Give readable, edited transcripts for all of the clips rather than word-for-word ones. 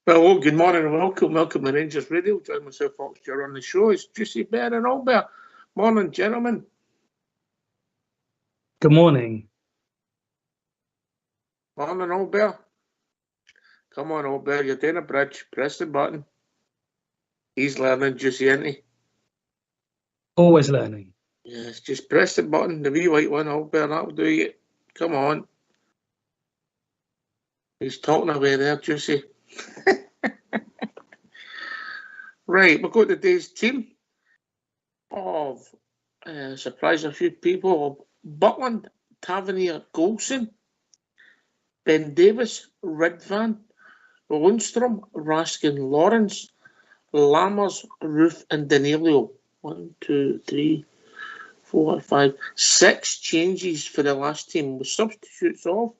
Well, good morning and welcome to Rangers Radio. Join myself, Fox, on the show. It's Juicy Bear and Albert. Morning, gentlemen. Good morning. Morning, Albert. Come on, Albert, you're doing a bridge. Press the button. He's learning, Juicy, isn't he? Always learning. Yes, just press the button, the wee white one, Albert, that'll do you. Come on. He's talking away there, Juicy. Right, we'll go to today's team of surprise a few people. Butland, Tavernier, Golson, Ben Davis, Ridvan, Lundstrom, Raskin, Lawrence, Lammers, Roof, and Danilo. 1, 2, 3, 4, 5, 6 changes for the last team with substitutes of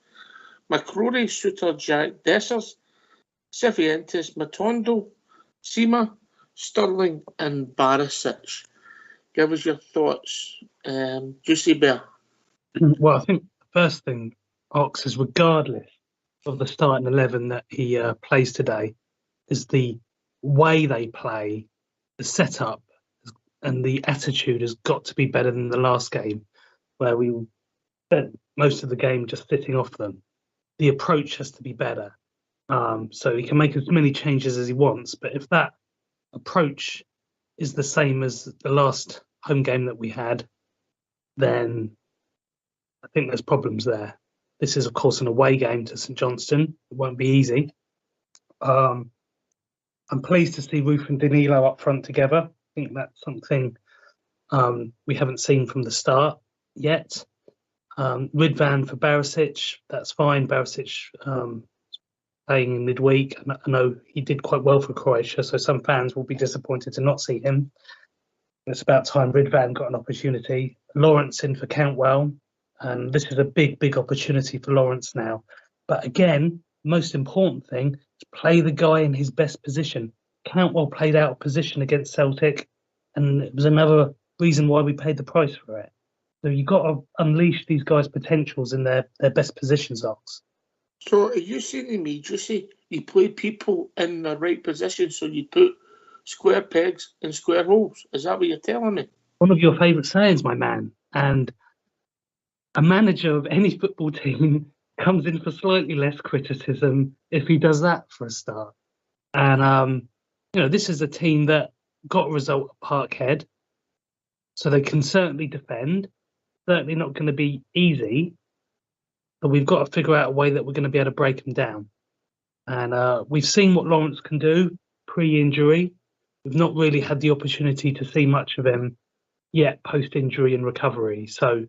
McCrory, Suter, Jack, Dessers, Cifuentes, Matondo, Sima, Sterling, and Barisic. Give us your thoughts, Juicy Bear. Well, I think the first thing, Ox, is regardless of the starting 11 that he plays today, is the way they play, the setup, and the attitude has got to be better than the last game, where we spent most of the game just sitting off them. The approach has to be better. So he can make as many changes as he wants, but if that approach is the same as the last home game that we had, then I think there's problems there. This is, of course, an away game to St Johnstone. It won't be easy. I'm pleased to see Roof and Danilo up front together. I think that's something we haven't seen from the start yet. Ridvan for Barisic, that's fine. Barisic playing in midweek. I know he did quite well for Croatia, so some fans will be disappointed to not see him. It's about time Ridvan got an opportunity. Lawrence in for Cantwell, and this is a big opportunity for Lawrence now. But again, most important thing is play the guy in his best position. Cantwell played out of position against Celtic, and it was another reason why we paid the price for it. So you've got to unleash these guys' potentials in their best positions, Ox. So are you saying to me, Juicy, you play people in the right position, so you put square pegs in square holes? Is that what you're telling me? One of your favourite sayings, my man. And a manager of any football team comes in for slightly less criticism if he does that for a start. And, this is a team that got a result at Parkhead, so they can certainly defend. Certainly not going to be easy, but we've got to figure out a way that we're going to be able to break them down. And we've seen what Lawrence can do pre-injury. We've not really had the opportunity to see much of him yet post-injury and recovery. So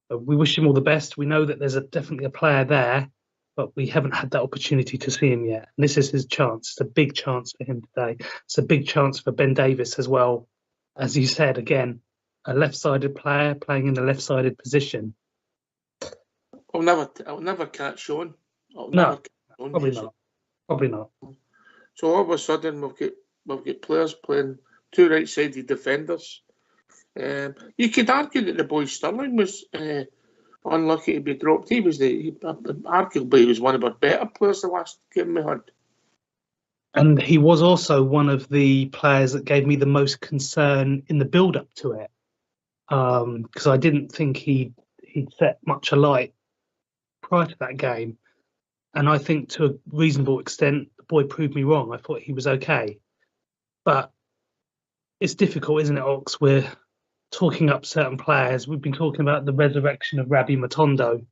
we wish him all the best. We know that there's definitely a player there, but we haven't had that opportunity to see him yet. And this is his chance. It's a big chance for him today. It's a big chance for Ben Davis as well. As you said, again, a left-sided player playing in a left-sided position. I'll never catch Sean. Probably not. So all of a sudden we've got players playing two right-sided defenders. You could argue that the boy Sterling was unlucky to be dropped. Arguably he was one of our better players the last game we had. And he was also one of the players that gave me the most concern in the build-up to it, because I didn't think he'd set much alight prior to that game. And I think to a reasonable extent, the boy proved me wrong. I thought he was okay. But it's difficult, isn't it, Ox? We're talking up certain players. We've been talking about the resurrection of Rabbi Matondo.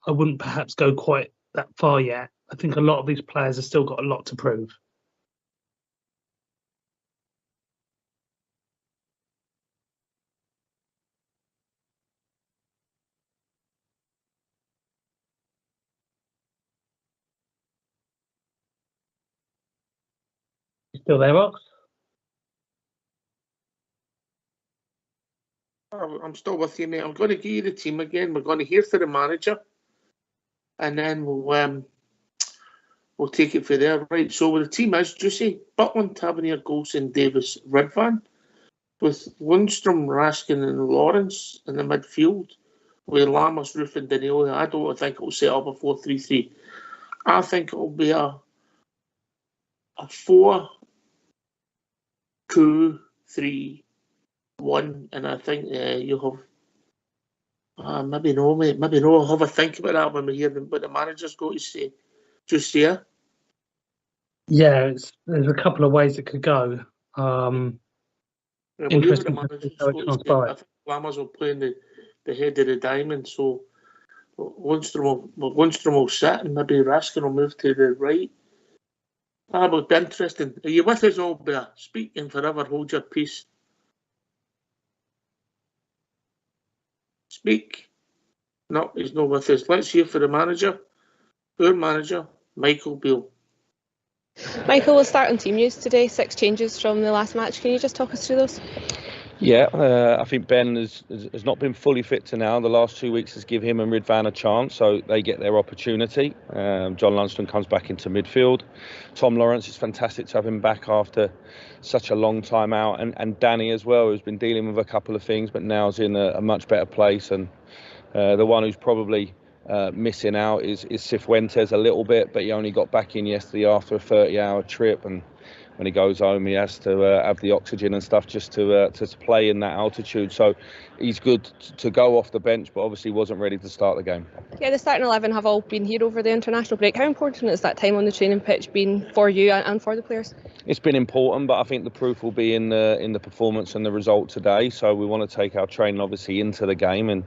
I wouldn't perhaps go quite that far yet. I think a lot of these players have still got a lot to prove. You still there, Ox? I'm still with you, mate. I'm going to give you the team again. We're going to hear from the manager, and then we'll take it from there. Right, so the team is Juicy, Butland, Tavernier, Golson, Davis, Ridvan, with Lundstrom, Raskin and Lawrence in the midfield, with Lammers, Roof and Danilo. I don't think it'll set up a 4-3-3. I think it'll be a a 4-2-3-1, and I think you'll have maybe no, mate. Maybe no. I'll have a think about that when we hear what the manager's going to say. Just here. Yeah, there's a couple of ways it could go. We'll hear what the Interesting to manager's see how it going to say. transpires. I think Lammers will play in the head of the diamond, so Lundstrom will sit, and maybe Raskin will move to the right. That would be interesting. Are you with us, Albert? Speak and forever hold your peace. Speak. No, he's not with us. Let's hear for the manager. Our manager, Michael Beale. Michael, we'll start on team news today. 6 changes from the last match. Can you just talk us through those? Yeah, I think Ben has not been fully fit to now. The last 2 weeks has given him and Ridvan a chance, so they get their opportunity. John Johnstone comes back into midfield. Tom Lawrence, is fantastic to have him back after such a long time out. And Danny as well, who's been dealing with a couple of things, but now is in a much better place. And the one who's probably missing out is Cifuentes a little bit, but he only got back in yesterday after a 30-hour trip, and when he goes home he has to have the oxygen and stuff just to play in that altitude. So he's good to go off the bench, but obviously wasn't ready to start the game. Yeah, the starting 11 have all been here over the international break. How important has that time on the training pitch been for you and for the players? It's been important, but I think the proof will be in the performance and the result today. So we want to take our training obviously into the game, and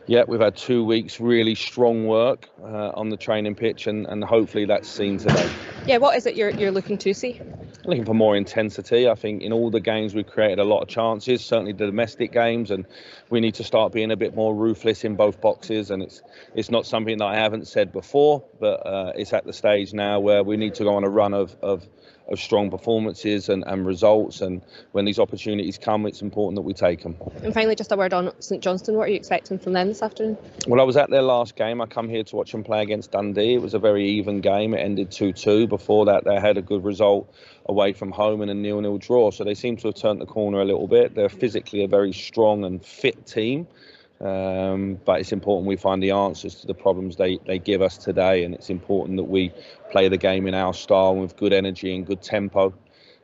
yeah, we've had 2 weeks really strong work on the training pitch, and hopefully that's seen today. Yeah, what is it you're looking to see? Looking for more intensity. I think in all the games we've created a lot of chances, certainly the domestic games, and we need to start being a bit more ruthless in both boxes. And it's not something that I haven't said before, but it's at the stage now where we need to go on a run of strong performances and results, and when these opportunities come, it's important that we take them. And finally, just a word on St Johnstone. What are you expecting from them this afternoon? Well, I was at their last game. I come here to watch them play against Dundee. It was a very even game. It ended 2-2. Before that, they had a good result away from home and a 0-0 draw, so they seem to have turned the corner a little bit. They're physically a very strong and fit team. But it's important we find the answers to the problems they give us today, and it's important that we play the game in our style with good energy and good tempo,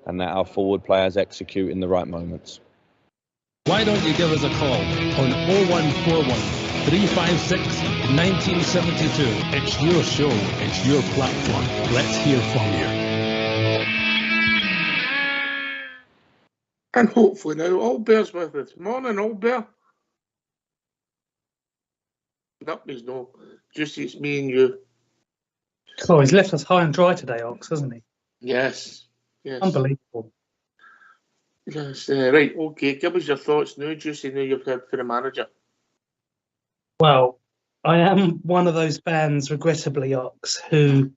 and that our forward players execute in the right moments. Why don't you give us a call on 0141 356 1972. It's your show, it's your platform. Let's hear from you. And hopefully now Albert's with us. Morning, Albert. That means no, just it's me and you. Oh, he's left us high and dry today, Ox, hasn't he? Yes. Unbelievable. Yes, right, okay. Give us your thoughts now, Juicy, now you've heard for the manager. Well, I am one of those fans, regrettably, Ox, who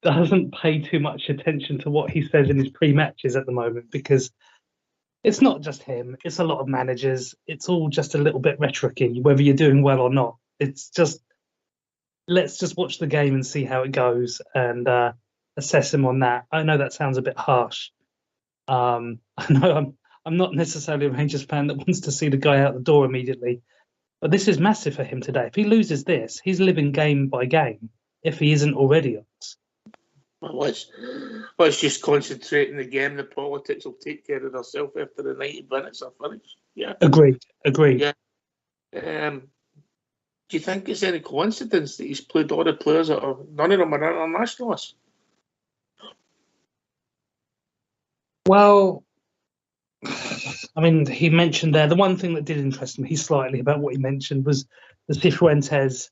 doesn't pay too much attention to what he says in his pre-matches at the moment, because it's not just him, it's a lot of managers. It's all just a little bit rhetoric-y, whether you're doing well or not. It's just, let's just watch the game and see how it goes and assess him on that. I know that sounds a bit harsh. I know I'm not necessarily a Rangers fan that wants to see the guy out the door immediately, but this is massive for him today. If he loses this, he's living game by game, if he isn't already. Well, let's just concentrate in the game. The politics will take care of themselves after the 90 minutes are finished. Yeah. Agreed. Yeah. Do you think it's any coincidence that he's played all the players that are, none of them are internationalists? Well, I mean, he mentioned there, the one thing that did interest me slightly about what he mentioned was the Cifuentes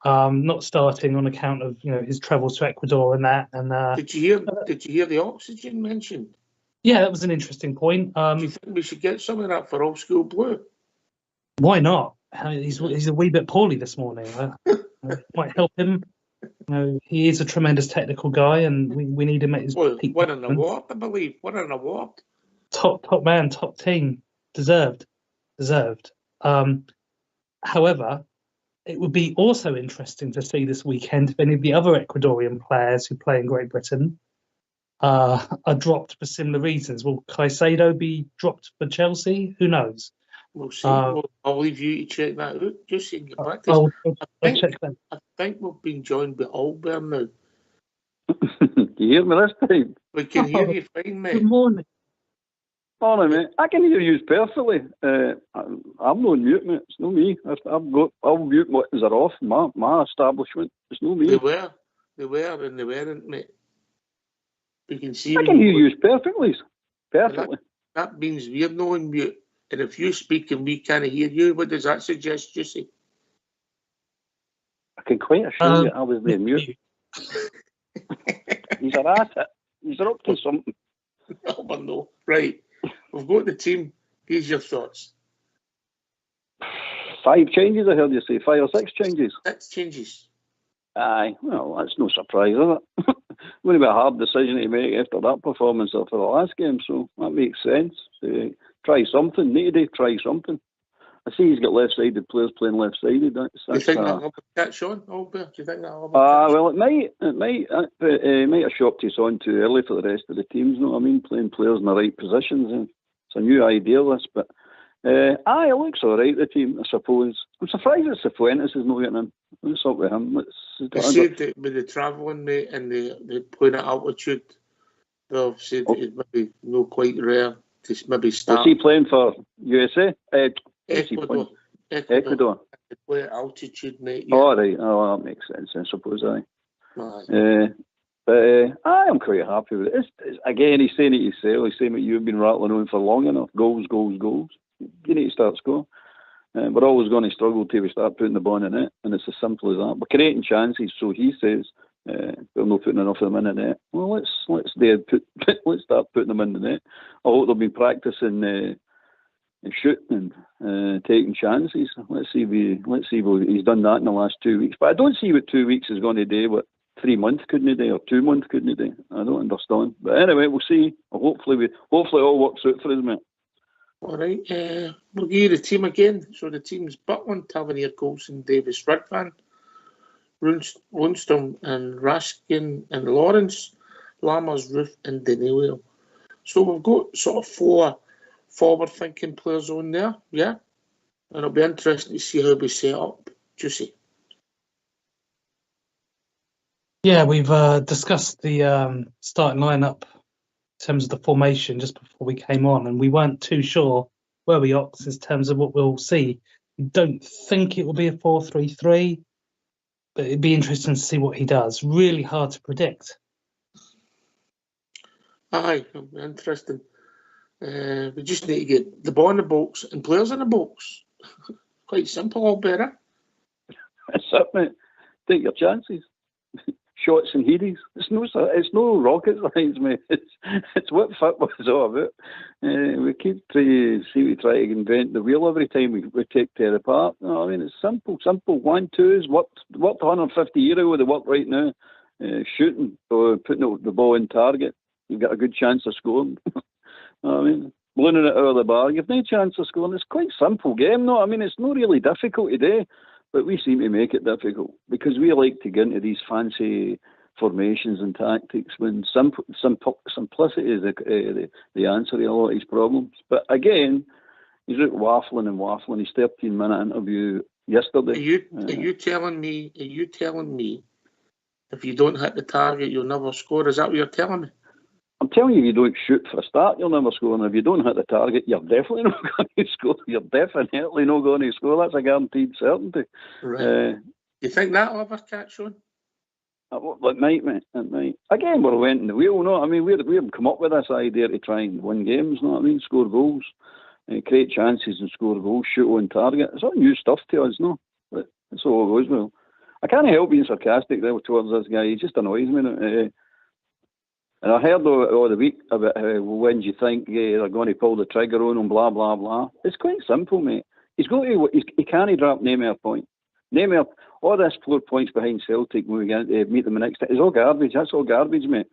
not starting on account of his travels to Ecuador and that. And did you hear the oxygen mentioned? Yeah, that was an interesting point. Do you think we should get some of that for Old School Blue? Why not? He's a wee bit poorly this morning. Might help him. He is a tremendous technical guy, and we need him at his peak. Won an award, I believe. Won an award. Top man, top team, deserved. However, it would be also interesting to see this weekend if any of the other Ecuadorian players who play in Great Britain are dropped for similar reasons. Will Caicedo be dropped for Chelsea? Who knows? We'll see. I'll leave you to check that out. Just in your practice. I'll check that. I think we've been joined by Albert now. You hear me this time? We can hear you fine, Good mate. morning. Morning, mate. I can hear you perfectly. I'm no mute, mate. It's no me. I'll mute buttons are off in my establishment. It's no me. They were, and they weren't, mate. We can see. I can hear you perfectly. Perfectly. That means we're not on mute. And if you speak and we can't hear you, what does that suggest, Juicy? I can quite assure you I was there mute. He's at it. He's up to something. Oh, but no. Right. We've got the team. Here's your thoughts. 5 changes, I heard you say. 5 or 6 changes. 6 changes. Aye, well, that's no surprise, is it? Going to be a hard decision to make after that performance for the last game, so that makes sense. Try something. Need to try something. I see he's got left-sided players playing left-sided. Do you think that'll catch on, Albert? Do you think that'll catch on? Well, it might have shocked us on too early for the rest of the teams, you know what I mean? Playing players in the right positions. And it's a new idea, this, but it looks all right, the team, I suppose. I'm surprised that Cifuentes is not getting in. What's up with him? They said that with the travelling, mate, and they playing at altitude, they've said that it's maybe not quite rare to maybe start. Is he playing for USA? Ecuador. Ecuador. They play at altitude, mate. Yeah. Oh, right. Oh, that makes sense, I suppose, aye. Aye. But I'm quite happy with it. Again, he's saying it himself. He's saying what you've been rattling on for long enough. Goals, goals, goals. You need to start scoring. We're always going to struggle till we start putting the ball in the net, and it's as simple as that. We're creating chances, so he says we're not putting enough of them in the net. Well, let's start putting them in the net. I hope they'll be practicing shooting and taking chances. Let's see if he's done that in the last 2 weeks. But I don't see what 2 weeks is going to do. What 3 months couldn't he do, or 2 months couldn't he do? I don't understand. But anyway, we'll see. Hopefully it all works out for us, mate. All right, we'll give you the team again. So the team's Butland, Tavernier, Coulson, Davis, Ridvan, Johnstone and Raskin and Lawrence, Lammers, Ruth and Danilo. So we've got sort of 4 forward-thinking players on there, yeah? And it'll be interesting to see how we set up. Juicy. Yeah, we've discussed the starting lineup in terms of the formation just before we came on, and we weren't too sure where we Ox in terms of what we'll see. We don't think it will be a 4-3-3, but it'd be interesting to see what he does. Really hard to predict. Aye, it'll be interesting. We just need to get the ball in the box and players in the box. Quite simple, all better. That's it, mate. Take your chances. Shots and headies. It's no rocket science, mate. It's what football is all about. We keep trying to invent the wheel every time we take tear apart. No, I mean, it's simple. 1-2s. Worked 150 years ago. They work right now. Shooting or putting the ball in target. You've got a good chance of scoring. I mean, blowing it out of the bar. You've no chance of scoring. It's quite simple game. No, I mean, it's not really difficult today. But we seem to make it difficult because we like to get into these fancy formations and tactics when simplicity is the answer to a lot of these problems. But again, he's out waffling. His 13-minute interview yesterday. Are you telling me if you don't hit the target, you'll never score? Is that what you're telling me? I'm telling you, if you don't shoot for a start, you'll never score. And if you don't hit the target, you're definitely not going to score. You're definitely not going to score. That's a guaranteed certainty. Right. You think that'll ever catch on? It might, mate. It might. Again, we're went in the wheel, no? I mean, we haven't come up with this idea to try and win games, no? I mean, score goals, create chances and score goals, shoot on target. It's all new stuff to us, no? But that's all it goes well. I can't help being sarcastic there towards this guy. He just annoys me. And I heard all the week about when do you think they're going to pull the trigger on him, blah, blah, blah. It's quite simple, mate. He can't drop Neymar point. Neymar, all this 4 points behind Celtic when we get meet them the next time, it's all garbage. That's all garbage, mate.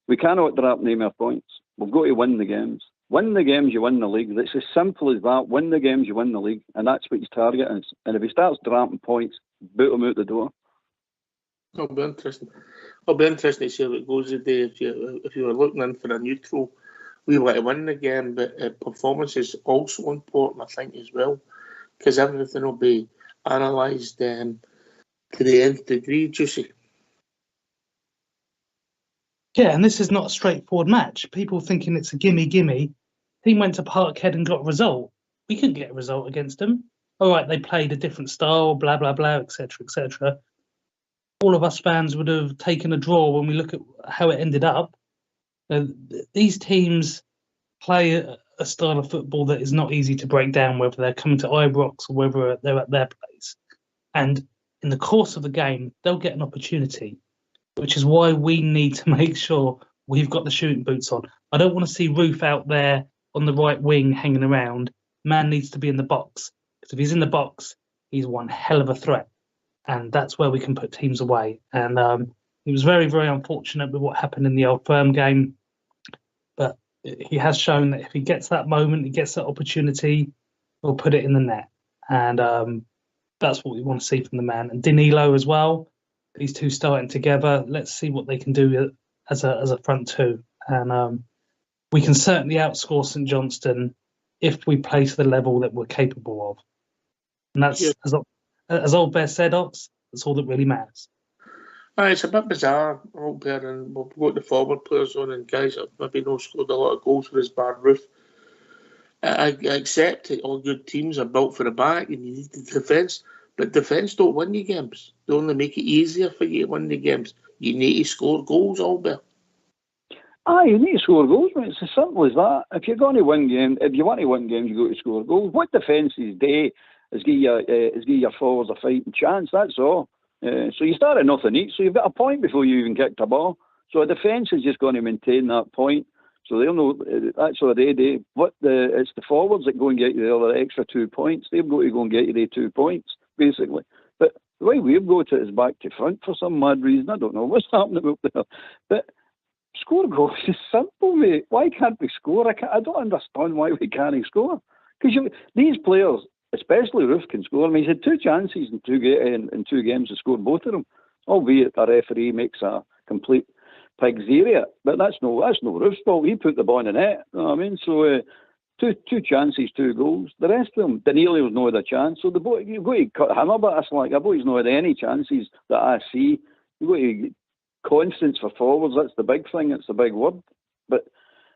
We cannot drop Neymar points. We've got to win the games. Win the games, you win the league. It's as simple as that. Win the games, you win the league. And that's what his target is. And if he starts dropping points, boot him out the door. It'll be interesting. It'll be interesting to see how it goes today. If you were looking in for a neutral, we want to win the game, but performance is also important, I think, as well, because everything will be analysed to the nth degree, Juicy. Yeah, and this is not a straightforward match. People thinking it's a gimme. Team went to Parkhead and got a result. We couldn't get a result against them. All right, they played a different style, blah, blah, blah, etc., etc. All of us fans would have taken a draw when we look at how it ended up. These teams play a style of football that is not easy to break down, whether they're coming to Ibrox or whether they're at their place. And in the course of the game, they'll get an opportunity, which is why we need to make sure we've got the shooting boots on. I don't want to see Roof out there on the right wing hanging around. Man needs to be in the box, because if he's in the box, he's one hell of a threat, and that's where we can put teams away. And it was very, very unfortunate with what happened in the Old Firm game, but he has shown that if he gets that moment, he gets that opportunity, he'll put it in the net. And that's what we want to see from the man. And Danilo as well. These two starting together. Let's see what they can do as a front two. And we can certainly outscore St Johnstone if we play to the level that we're capable of. And that's, as Old Bear said, Ox, that's all that really matters. It's a bit bizarre, Old Bear, and we've got the forward players on and guys that maybe not scored a lot of goals for his bad Roof. I accept that all good teams are built for the back and you need the defence, but defence don't win you games. They only make it easier for you to win the games. You need to score goals, Old Bear. You need to score goals, mate. It's as simple as that. If you're going to win games, if you want to win games, you got to score goals. What defences do is give your forwards a fighting chance. That's all. So you start at nothing each, so you've got a point before you even kick the ball. So a defence is just going to maintain that point. So they'll know that's what they do. It's the forwards that go and get you the other extra 2 points. They've got to go and get you the 2 points, basically. But the way we've got it is back to front for some mad reason. I don't know what's happening up there. But score goals is simple, mate. Why can't we score? I don't understand why we can't score. Because these players, especially Roof, can score. I mean, he's had 2 chances in 2 games to score both of them, albeit a referee makes a complete pig's ear of it. But that's no Roof's fault. He put the ball in the net. You know what I mean? So 2 chances, 2 goals. The rest of them, Danilo's no had a chance. So you've got to cut him a bit of slack. I boy's not had any chances that I see. You've got to confidence for forwards. That's the big thing. It's the big word. But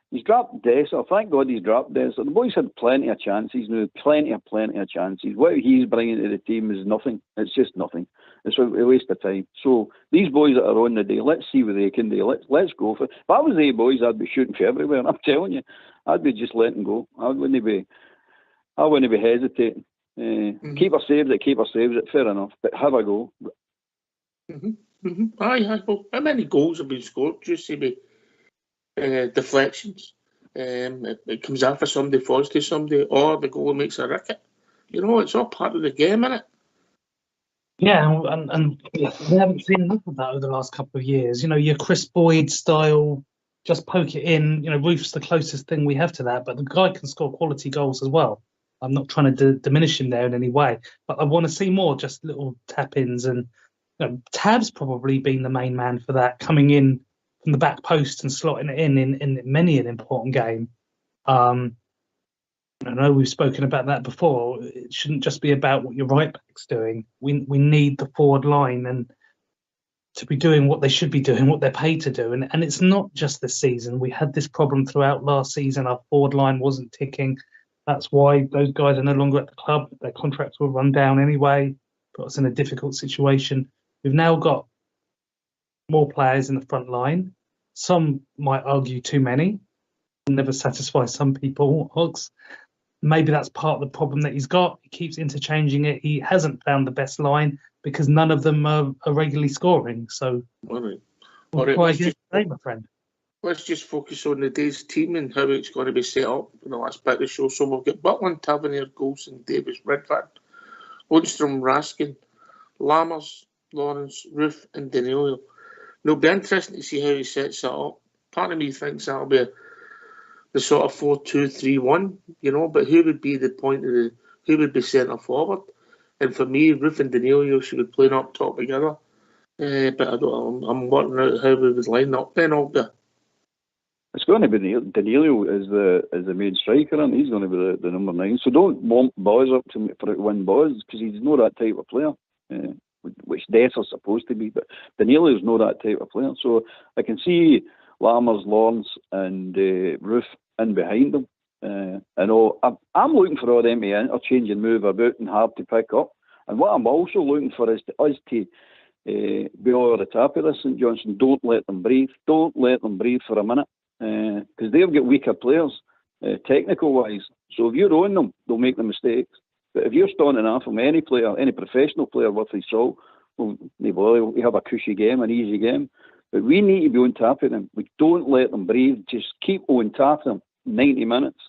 he's dropped Dessler. Thank God he's dropped Dessler. The boys had plenty of chances now. Plenty of chances. What he's bringing to the team is nothing. It's just nothing. It's a waste of time. So these boys that are on the day, let's see what they can do. Let's go for it. If I was the boys, I'd be shooting for everywhere. I'm telling you, I'd be just letting go. I wouldn't be hesitating. Keeper saves it. Fair enough. But have a go. Aye. Well, how many goals have been scored? Just see me. Deflections. It comes after somebody falls to somebody, or the goal makes a ricket. You know, it's all part of the game, isn't it? Yeah, and we haven't seen enough of that over the last couple of years. You know, your Chris Boyd style, just poke it in. You know, Roof's the closest thing we have to that, but the guy can score quality goals as well. I'm not trying to diminish him there in any way, but I want to see more just little tap-ins. And Tab's probably been the main man for that, coming in from the back post and slotting it in many an important game. I know we've spoken about that before. It shouldn't just be about what your right back's doing. We need the forward line and to be doing what they should be doing, what they're paid to do. And it's not just this season. We had this problem throughout last season. Our forward line wasn't ticking. That's why those guys are no longer at the club. Their contracts will run down anyway. Put us in a difficult situation. We've now got more players in the front line. Some might argue too many. Never satisfy some people, Hogs. Maybe that's part of the problem that he's got. He keeps interchanging it. He hasn't found the best line because none of them are regularly scoring. So, All right, my friend. Let's just focus on the day's team and how it's going to be set up in the last bit of the show. So we've got Butland, Tavernier, Golson, Davis, Redfern, Lundstrom, Raskin, Lammers, Lawrence, Roof, and Danilo. It'll be interesting to see how he sets that up. Part of me thinks that'll be the sort of 4-2-3-1, you know, but who would be the point of who would be centre forward? And for me, Roof and Danilo should be playing up top together. But I'm working out how we would line up then, all there. It's going to be Danilo as the main striker, and he's going to be the number 9. So don't want Boz up to win Boz, because he's not that type of player, which Dessler's supposed to be. But Danilo's not that type of player. So I can see Lammers, Lawrence and Roof in behind them. I'm looking for all them to interchange and move about and hard to pick up. And what I'm also looking for is us to be over the top of this, St Johnstone. Don't let them breathe. Don't let them breathe for a minute. Because they've got weaker players, technical-wise. So if you're on them, they'll make the mistakes. But if you're standing off from any player, any professional player worth his salt, well, we have a cushy game, an easy game. But we need to be on top of them. We don't let them breathe. Just keep on top of them 90 minutes,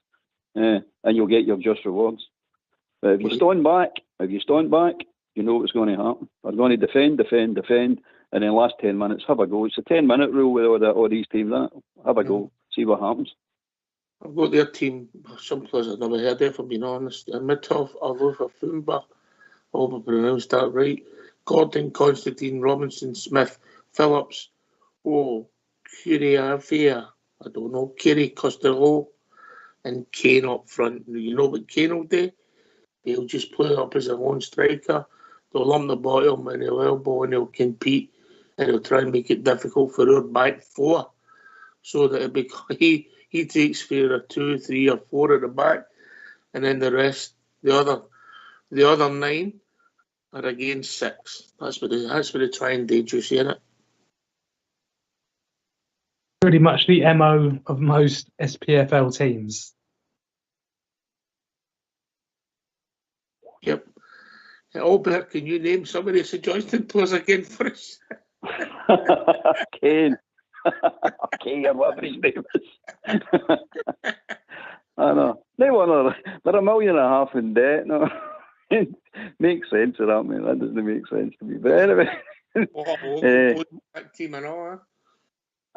and you'll get your just rewards. But if you stand back, you know what's going to happen. They're going to defend, and then last 10 minutes, have a go. It's a 10-minute rule with all these teams. Have a go, see what happens. I've got their team, some players I've never heard of, if I'm being honest. Midtoff, Alofa, Fumba, I hope I pronounced that right. Gordon, Constantine, Robinson, Smith, Phillips, Curiavia, I don't know, Kerry, Costello, and Kane up front. You know what Kane will do? He'll just play up as a lone striker. They'll lump the bottom and he'll elbow and he'll compete and he'll try and make it difficult for our back four, so that he takes care of 2, 3 or 4 at the back, and then the rest, the other 9 are against 6. That's what they try and do, you see it? Pretty much the MO of most SPFL teams. Yep. Albert, can you name somebody St Johnstone players again for us? Kane. Kane, or whatever his name is. I know. They're $1.5 million in debt. No, makes sense of that, mate. That doesn't make sense to me. But anyway. Team and all, huh?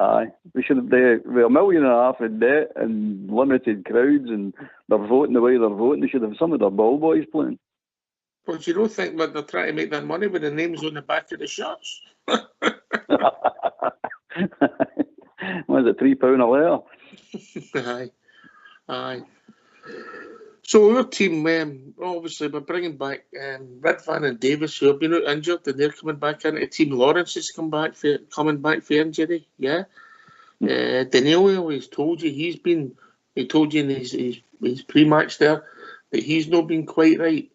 Aye, we should have we're $1.5 million in debt and limited crowds, and they're voting the way they're voting. They should have some of their ball boys playing. But you don't think that they're trying to make their money with the names on the back of the shirts? Was it £3 a letter? Aye. So our team, obviously, we're bringing back Redvan and Davis, who have been out injured, and they're coming back into the team. Lawrence is coming back for injury. Yeah. Danilo, he's told you he told you in his pre-match there that he's not been quite right.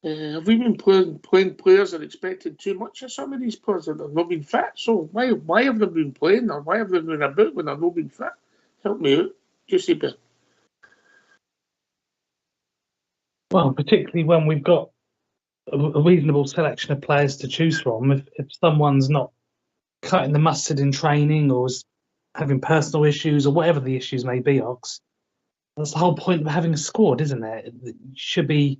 Have we been playing players that are expected too much of some of these players that have not been fit? So why have they been playing, or why have they been about when they've not been fit? Help me out, just a bit. Well, particularly when we've got a reasonable selection of players to choose from. If someone's not cutting the mustard in training or is having personal issues or whatever the issues may be, Ox, that's the whole point of having a squad, isn't it? You should be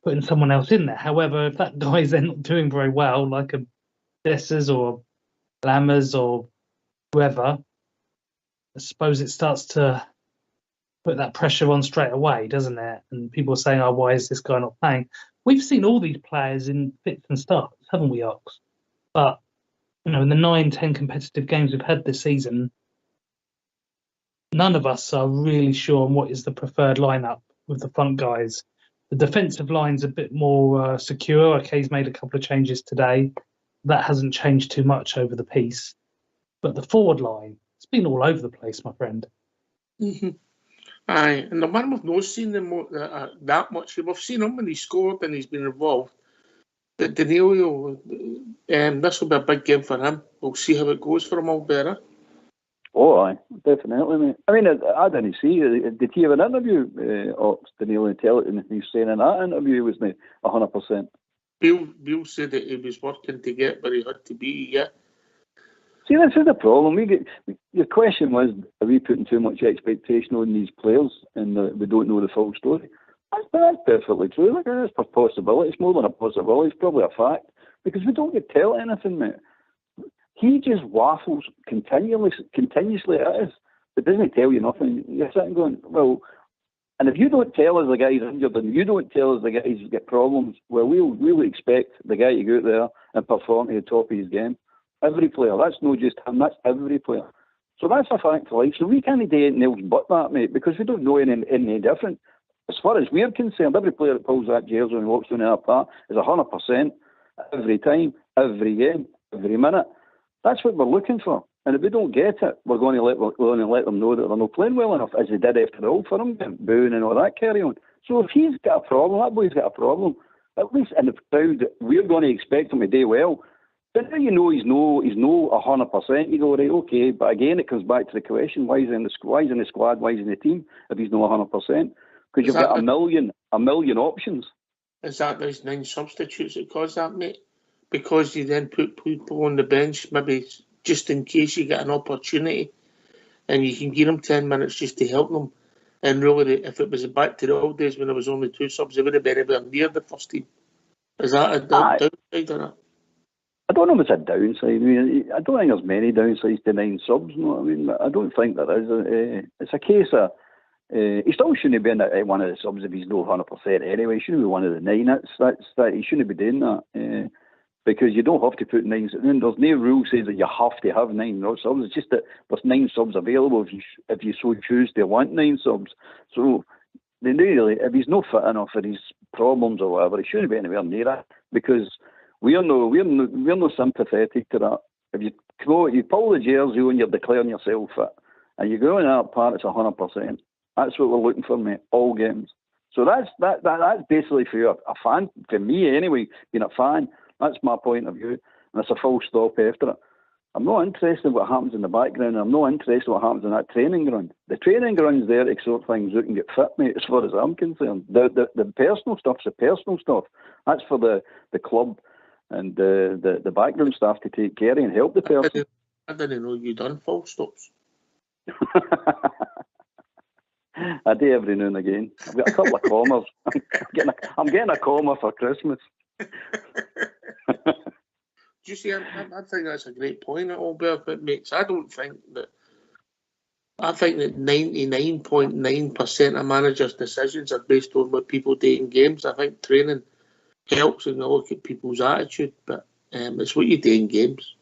putting someone else in there. However, if that guy's then not doing very well, like a Dessers or Lammers or whoever, I suppose it starts to put that pressure on straight away, doesn't it? And people are saying, why is this guy not playing? We've seen all these players in fits and starts, haven't we, Ox? But, in the 9-10 competitive games we've had this season, none of us are really sure on what is the preferred lineup with the front guys. The defensive line's a bit more secure. Okay, he's made a couple of changes today. That hasn't changed too much over the piece. But the forward line, it's been all over the place, my friend. Mm-hmm. Aye, and the one we've not seen them that much. We've seen him when he scored and he's been involved. But Danilo, this will be a big game for him. We'll see how it goes for him, Alberta. Oh, aye, definitely, mate. I mean, I didn't see. Did he have an interview, Danilo, and tell it? And he's saying in that interview he wasn't 100%. Bill said that he was working to get where he had to be, yeah. See, this is the problem. Your question was, are we putting too much expectation on these players and we don't know the full story? That's perfectly true. Like, it's a possibility. It's more than a possibility. It's probably a fact. Because we don't get tell anything, mate. He just waffles continuously at us. It doesn't tell you nothing. You're sitting going, well, and if you don't tell us the guy's injured and you don't tell us the guy's got problems, well, we'll really expect the guy to go out there and perform to the top of his game. Every player. That's not just him, that's every player. So that's a fact of life. So we can't do anything else but that, mate, because we don't know any different. As far as we're concerned, every player that pulls that jersey and walks on our part is 100% every time, every game, every minute. That's what we're looking for. And if we don't get it, we're going to let them know that they're not playing well enough, as they did after the Old Firm game, booing and all that carry on. So if he's got a problem, that boy's got a problem. At least in the crowd, we're going to expect him to do well. But now you know he's no 100%. You go, right, okay. But again, it comes back to the question: why is he in the squad? Why is he in the team if he's not 100%? Because you've got a million options. Is that those 9 substitutes that cause that, mate? Because you then put people on the bench, maybe just in case you get an opportunity, and you can give them 10 minutes just to help them. And really, if it was back to the old days when there was only 2 subs, they would have been anywhere near the first team. Is that a downside or not? I don't know if it's a downside. I mean, I don't think there's many downsides to 9 subs. No, I mean, I don't think there is. It's a case of he still shouldn't be in one of the subs if he's not 100% anyway. He shouldn't be one of the 9. That's he shouldn't be doing that. Because you don't have to put 9 subs in. There's no rule says that you have to have 9 subs. It's just that there's 9 subs available if you so choose to want 9 subs. So they really, if he's not fit enough for his problems or whatever, he shouldn't be anywhere near that. Because we're no sympathetic to that. If you pull the jersey and you're declaring yourself fit, and you go in that part, it's 100%. That's what we're looking for, mate. All games. So that's basically for a fan, for me anyway, being a fan. That's my point of view, and it's a full stop after it. I'm not interested in what happens in the background. I'm not interested in what happens in that training ground. The training ground's there to sort things out and get fit, mate, as far as I'm concerned. The personal stuff's the personal stuff. That's for the club and the background staff to take care of and help the person. I didn't know you done full stops. I do every now and again. I've got a couple of commas. I'm getting a comma for Christmas. Do you see? I think that's a great point at Albert. It makes. I think that 99.9% of managers' decisions are based on what people do in games. I think training helps when you look at people's attitude, but it's what you do in games.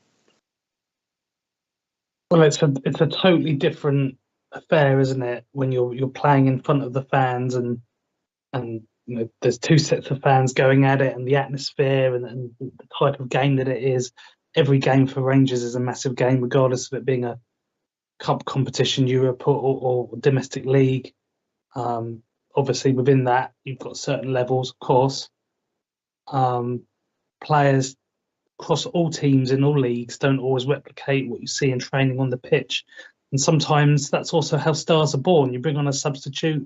Well, it's a totally different affair, isn't it? When you're playing in front of the fans and you know, there's 2 sets of fans going at it, and the atmosphere and the type of game that it is. Every game for Rangers is a massive game, regardless of it being a cup competition, Europe or domestic league. Obviously, within that, you've got certain levels, of course. Players across all teams in all leagues don't always replicate what you see in training on the pitch. And sometimes that's also how stars are born. You bring on a substitute,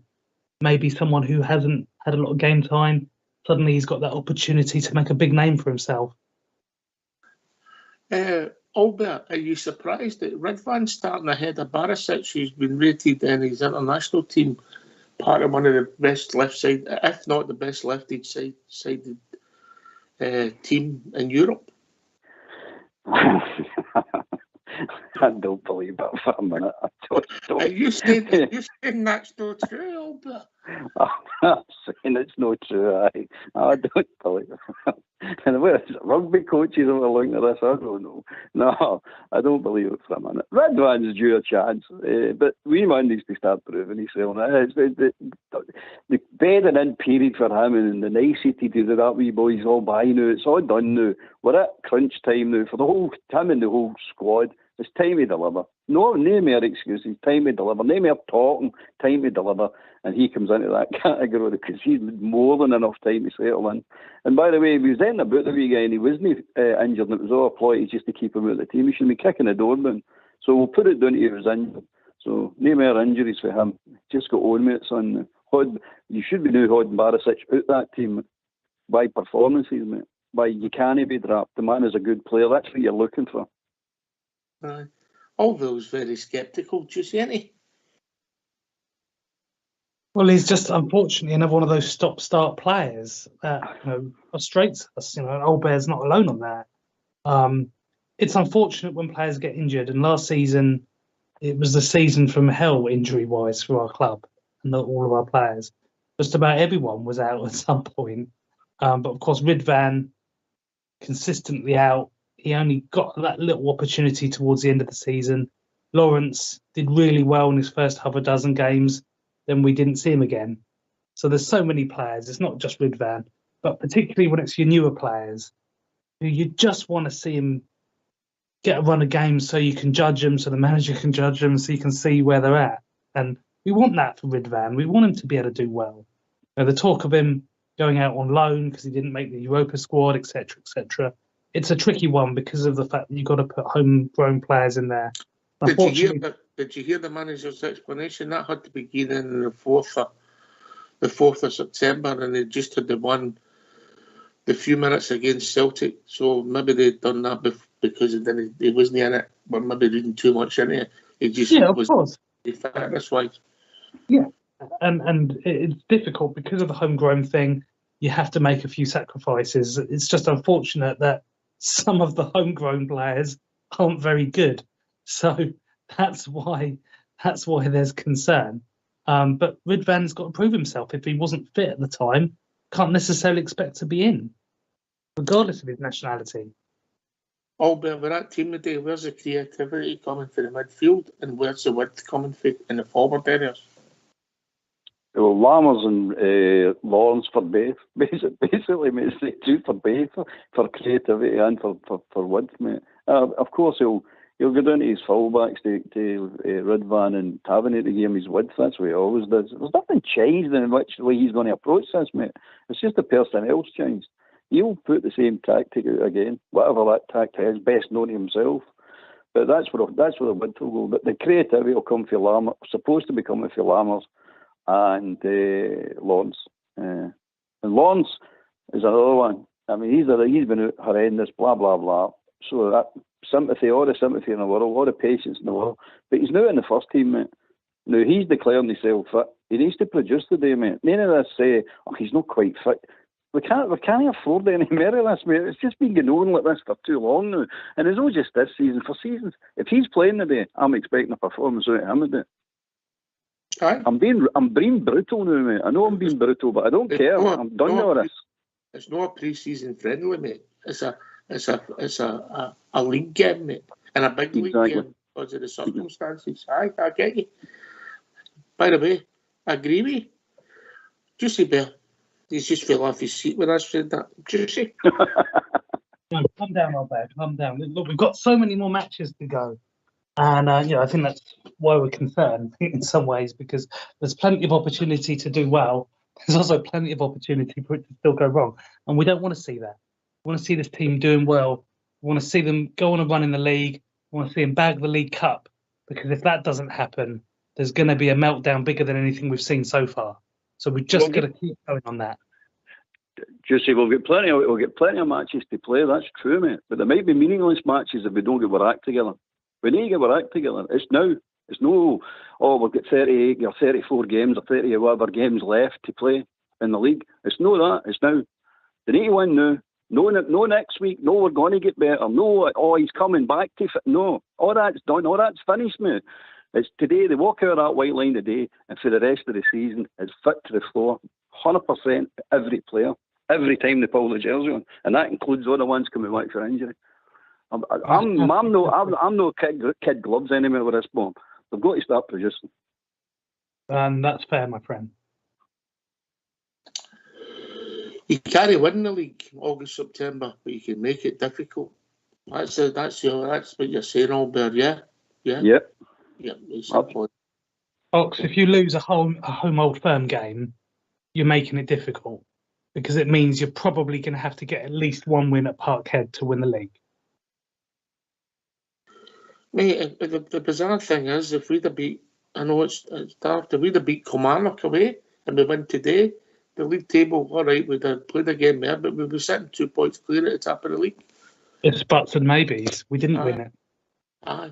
maybe someone who hasn't had a lot of game time, suddenly he's got that opportunity to make a big name for himself. Albert, are you surprised that Ridvan's starting ahead of Barisic, who's been rated in his international team, part of one of the best left side, if not the best left-sided team in Europe? I don't believe that for a minute. I don't. Are you saying that's not true, Albert? I'm saying it's not true. I don't believe it. And where is rugby coaches that are looking at this? I don't know. No, I don't believe it for a minute. Ridvan's due a chance, but we man needs to start proving himself. The bedding in period for him and the nicety to that wee boy's all by now. It's all done now. We're at crunch time now for him and the whole squad. It's time to deliver. No more excuses. Time to deliver. No more talking. Time to deliver. And he comes into that category because he's more than enough time to settle in. And by the way, he was in about the wee guy and he wasn't injured, and it was all a ploy just to keep him out of the team. He shouldn't be kicking the door down. So we'll put it down to he was injured. So no more injuries for him. Just got on with it, son. You should be now holding Barisic out that team by performances, mate. You can't be dropped. The man is a good player. That's what you're looking for. Alville's very sceptical. Do you see any? Well, he's just unfortunately another one of those stop-start players that frustrates us. Albert's not alone on that. It's unfortunate when players get injured, and last season it was the season from hell injury-wise for our club and not all of our players. Just about everyone was out at some point. But of course, Ridvan consistently out. He only got that little opportunity towards the end of the season. Lawrence did really well in his first half a dozen games. Then we didn't see him again. So there's so many players. It's not just Ridvan, but particularly when it's your newer players, who you just want to see him get a run of games so you can judge them, so the manager can judge them, so you can see where they're at. And we want that for Ridvan. We want him to be able to do well. The talk of him going out on loan because he didn't make the Europa squad, etc., etc. It's a tricky one because of the fact that you've got to put homegrown players in there. Did you hear the manager's explanation? That had to begin in the 4th of September, and they just had the few minutes against Celtic. So maybe they'd done that because he wasn't in it, but maybe reading too much into it. He just of course. Fitness-wise. Yeah, and it's difficult because of the homegrown thing. You have to make a few sacrifices. It's just unfortunate that some of the homegrown players aren't very good. So that's why there's concern. But Ridvan's got to prove himself. If he wasn't fit at the time, can't necessarily expect to be in, regardless of his nationality. But with that team today, where's the creativity coming for the midfield, and where's the width coming for in the forward areas? Well, Lammers and Lawrence for both. Basically, mate, it's two for both, for creativity and for width, mate. Of course, he'll go down to his fullbacks to Ridvan and Tavernier to give him his width. That's what he always does. There's nothing changed in which way he's going to approach this, mate. It's just the personnel's changed. He'll put the same tactic out again, whatever that tactic is, best known to himself. But that's where the width will go. But the creativity will come for Lammers, supposed to be coming for Lammers and Lawrence. And Lawrence is another one. I mean, he's been out horrendous, blah, blah, blah. So that sympathy, all the sympathy in the world, all the patience in the world. But he's now in the first team, mate. Now, he's declaring himself fit. He needs to produce today, mate. None of this say, he's not quite fit. We can't afford any more of this, mate. It's just been going on like this for too long now. And it's not just this season. For seasons, if he's playing today, I'm expecting a performance out of him today. Aye. I'm being brutal now, mate. I know I'm being brutal, but I don't care. I'm done with all this. It's not a pre-season friendly, mate. It's a league game, mate, and a big league game because of the circumstances. Aye, I get you. By the way, I agree with you. Juicy Bear, he's just fell off his seat when I said that. Juicy. No, calm down, Albert. Calm down. Look, we've got so many more matches to go. And I think that's why we're concerned in some ways, because there's plenty of opportunity to do well. There's also plenty of opportunity for it to still go wrong. And we don't want to see that. We want to see this team doing well. We want to see them go on a run in the league. We want to see them bag the League Cup, because if that doesn't happen, there's going to be a meltdown bigger than anything we've seen so far. So we've just got to keep going on that. Juicy, we'll get plenty of matches to play. That's true, mate. But there might be meaningless matches if we don't get our act together. We need to get our act together. It's now. It's no, we've got 38 or 34 games or 30 or whatever games left to play in the league. It's no that. It's now. They need to win now. No next week. No, we're going to get better. No, he's coming back to fit. No, all that's done. All that's finished, mate. It's today. They walk out of that white line today, and for the rest of the season, it's fit to the floor. 100% every player. Every time they pull the jersey on. And that includes all the ones coming back for injury. I'm no kid gloves anymore with this bomb. They've got to start producing. And that's fair, my friend. You can't win the league August, September, but you can make it difficult. That's what you're saying, Albert. Yeah. Exactly. Ox, if you lose a home Old Firm game, you're making it difficult, because it means you're probably going to have to get at least one win at Parkhead to win the league. Mate, the bizarre thing is, if we'd have beat, I know it's daft, if we'd have beat Kilmarnock away and we win today, the league table, all right, we'd have played a game there, but we'd be sitting 2 points clear at the top of the league. It's buts and maybes. We didn't win it. Aye.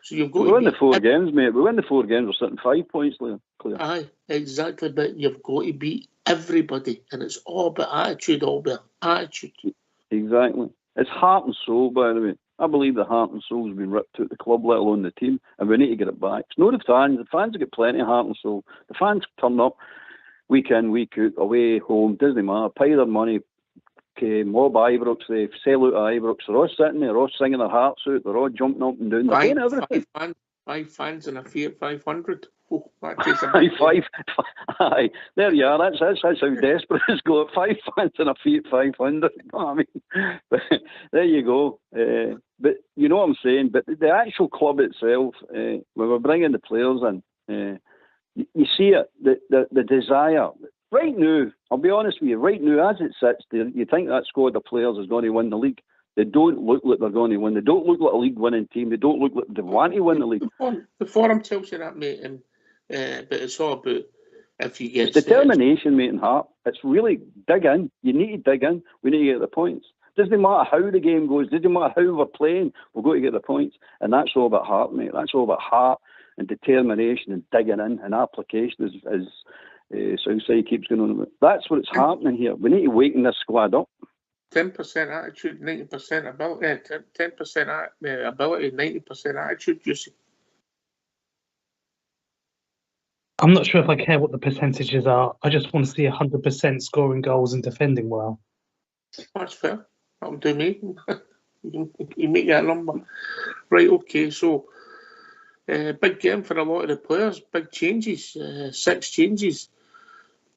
So you've got we win the 4 games, mate. We win the 4 games, we're sitting 5 points clear. Aye, exactly, but you've got to beat everybody, and it's all about attitude, Albert. Attitude. Exactly. It's heart and soul, by the way. I believe the heart and soul has been ripped out of the club, let alone the team, and we need to get it back. It's not the fans. The fans have got plenty of heart and soul. The fans turn up week in, week out, away, home, doesn't matter, pay their money, mob Ibrox, they sell out Ibrox, they're all sitting there, they're all singing their hearts out, they're all jumping up and down, they're doing everything. Five fans and a Fiat 500. Oh. That takes a Aye, big five. Aye, there you are. That's how desperate it's got. 5 fans and a fee at 500. I mean, but there you go. But you know what I'm saying. But the actual club itself, when we're bringing the players in, you see it. The desire. Right now, I'll be honest with you. Right now, as it sits there, you think that squad of players is going to win the league. They don't look like they're going to win. They don't look like a league-winning team. They don't look like they want to win the league. The forum tells you that, mate. But it's all about if you get It's determination, mate, and heart. It's really dig in. You need to dig in. We need to get the points. Doesn't matter how the game goes. Doesn't matter how we're playing. We've got to get the points, and that's all about heart, mate. That's all about heart and determination and digging in and application, as Southside keeps going on about. That's what's happening here. We need to waken this squad up. 10% attitude, 90% ability. 10% ability, 90% attitude. You see. I'm not sure if I care what the percentages are. I just want to see 100% scoring goals and defending well. That's fair. That'll do me. You make that number. Right, okay, so big game for a lot of the players. Big changes. 6 changes.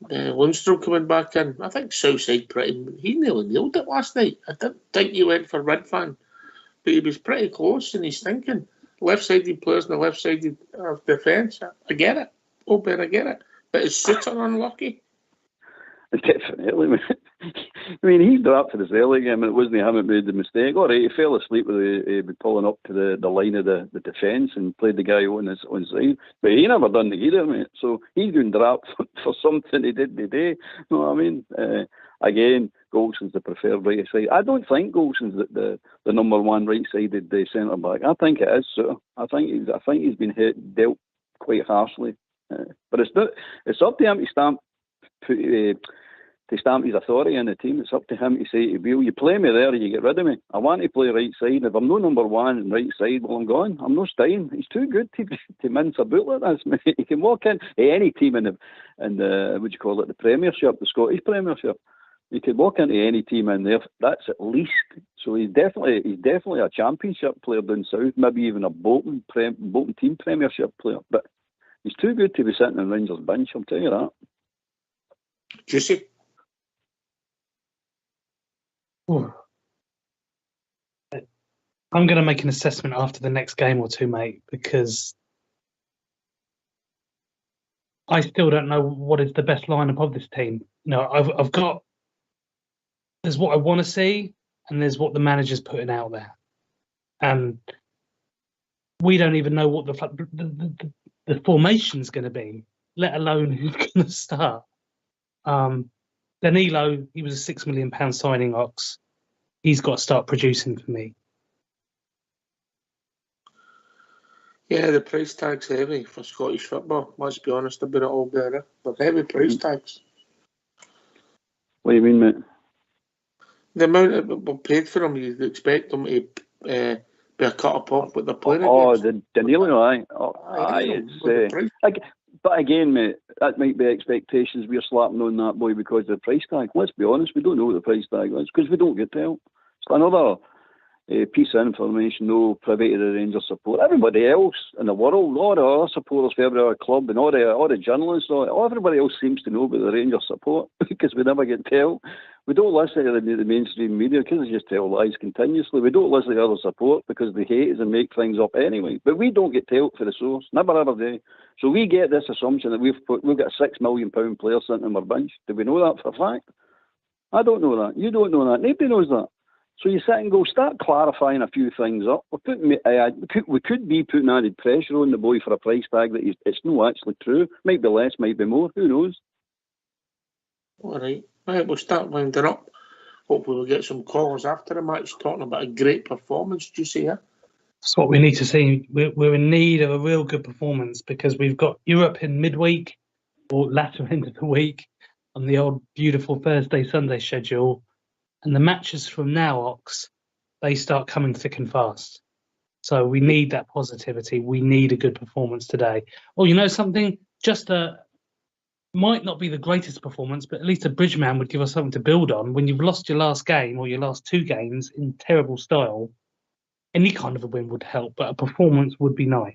Lundstrom coming back in. I think Southside he nearly nailed it last night. I didn't think he went for Redfan, but he was pretty close in his thinking. Left-sided players on the left-sided defence. I get it. I get it. But is Suter unlucky? Definitely. I mean, he's dropped for this early game, and it wasn't he haven't made the mistake. All right, he fell asleep with the pulling up to the line of the defence and played the guy on side. But he never done it either, mate. So he's been dropped for something he did today. You know what I mean? Again, Golson's the preferred right side. I don't think Golson's the number one right-sided centre back. I think it is. So I think he's been dealt quite harshly. But it's up to him to stamp his authority in the team. It's up to him to say to Bill, you play me there or you get rid of me. I want to play right side. If I'm no number one and right side, well, I'm gone. I'm not staying. He's too good to mince about like this, mate. He can walk in any team in the what do you call it, the Premiership, the Scottish Premiership. You could walk into any team in there. That's at least. So he's definitely a Championship player down south, maybe even a Bolton team Premiership player. But he's too good to be sitting on Rangers bench, I'll tell you that. Juicy. I'm going to make an assessment after the next game or two, mate, because I still don't know what is the best lineup of this team. You know, I've got, there's what I want to see, and there's what the manager's putting out there, and we don't even know what the formation's going to be, let alone who's going to start. Danilo, he was a £6 million signing, Ox. He's got to start producing for me. Yeah, the price tag's heavy for Scottish football. Let's be honest about it all, better. But heavy price tags. What do you mean, mate? The amount that we paid for them, you'd expect them to be a cut up what they're playing against. The Danilo, aye. But again, mate, that might be expectations we're slapping on that boy because of the price tag. Let's be honest, we don't know what the price tag is because we don't get told. It's another piece of information, no privy to the Rangers support. Everybody else in the world, all the other supporters for every other club and all the journalists, everybody else seems to know about the Rangers support because we never get told. We don't listen to the mainstream media because they just tell lies continuously. We don't listen to other support because they hate us and make things up anyway. But we don't get told for the source, never ever do. So we get this assumption that we've got a £6 million player sitting on our bench. Do we know that for a fact? I don't know that. You don't know that. Nobody knows that. So you sit and go, start clarifying a few things up. We could be putting added pressure on the boy for a price tag that it's not actually true. Might be less, might be more. Who knows? All right. Right, we'll start winding up. Hopefully we'll get some callers after the match talking about a great performance. Do you see that? That's what we need to see. We're in need of a real good performance because we've got Europe in midweek or latter end of the week on the old beautiful Thursday, Sunday schedule. And the matches from now, Ox, they start coming thick and fast. So we need that positivity. We need a good performance today. Or you know something? Might not be the greatest performance, but at least a Bridgeman would give us something to build on. When you've lost your last game or your last 2 games in terrible style, any kind of a win would help, but a performance would be nice.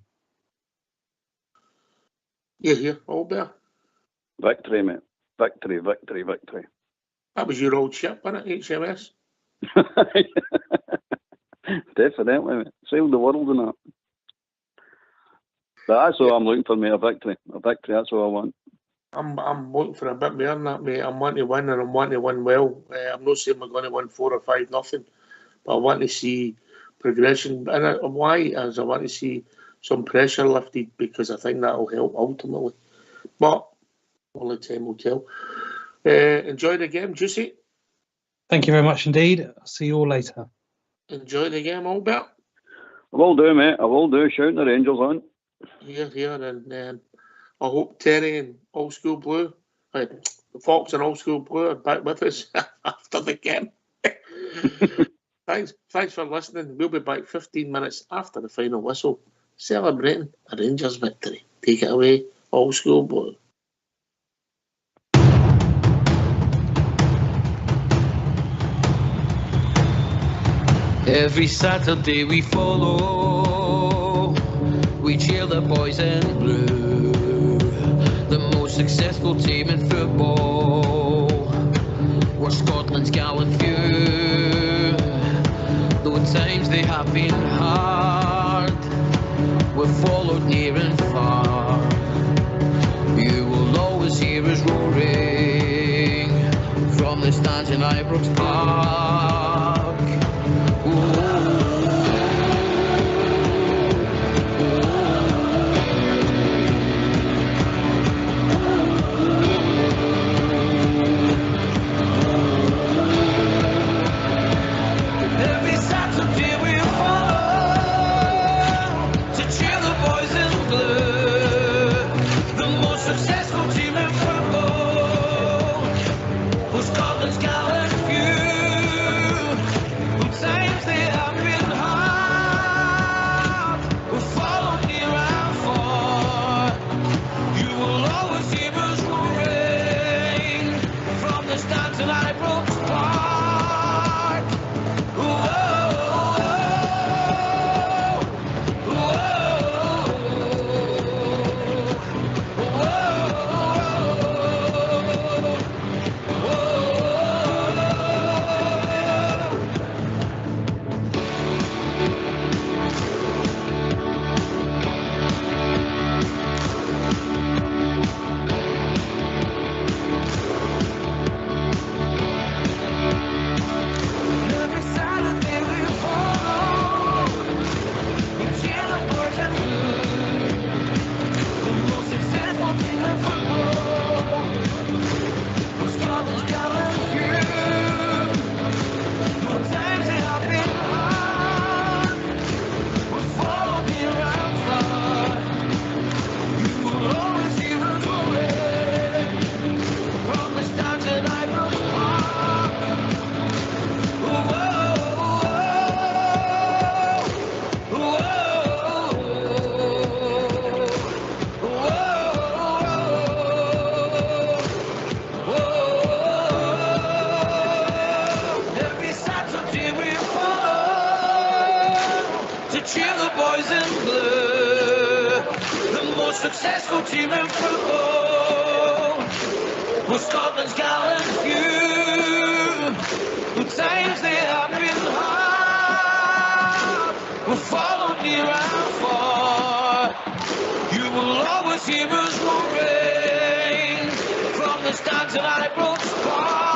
You're here, Albert. Victory, mate. Victory, victory, victory. That was your old ship, wasn't it, HMS? Definitely, mate. Sailed the world in that. But that's all I'm looking for, mate. A victory. A victory, that's all I want. I'm looking for a bit more than that, mate. I want to win, and I want to win well. I'm not saying we're going to win 4 or 5-0, but I want to see progression. And why? As I want to see some pressure lifted, because I think that'll help ultimately. But only time will tell. Enjoy the game, Juicy. Thank you very much indeed. I'll see you all later. Enjoy the game, Albert. I will do, mate. I will do. Shouting the Rangers on. Here, and I hope Terry and Old School Blue, Fox and Old School Blue are back with us after the game. Thanks for listening. We'll be back 15 minutes after the final whistle, celebrating a Rangers victory. Take it away, Old School Blue. Every Saturday we follow, we cheer the boys in blue, the most successful team in football. We're Scotland's gallant few, though at times they have been hard, we've followed near and far. You will always hear us roaring from the stands in Ibrox Park. Successful team in football, we're Scotland's gallant few. The times they have been hard, we're followed near and far. You will always hear us roaring from the stands at Ibrox Park.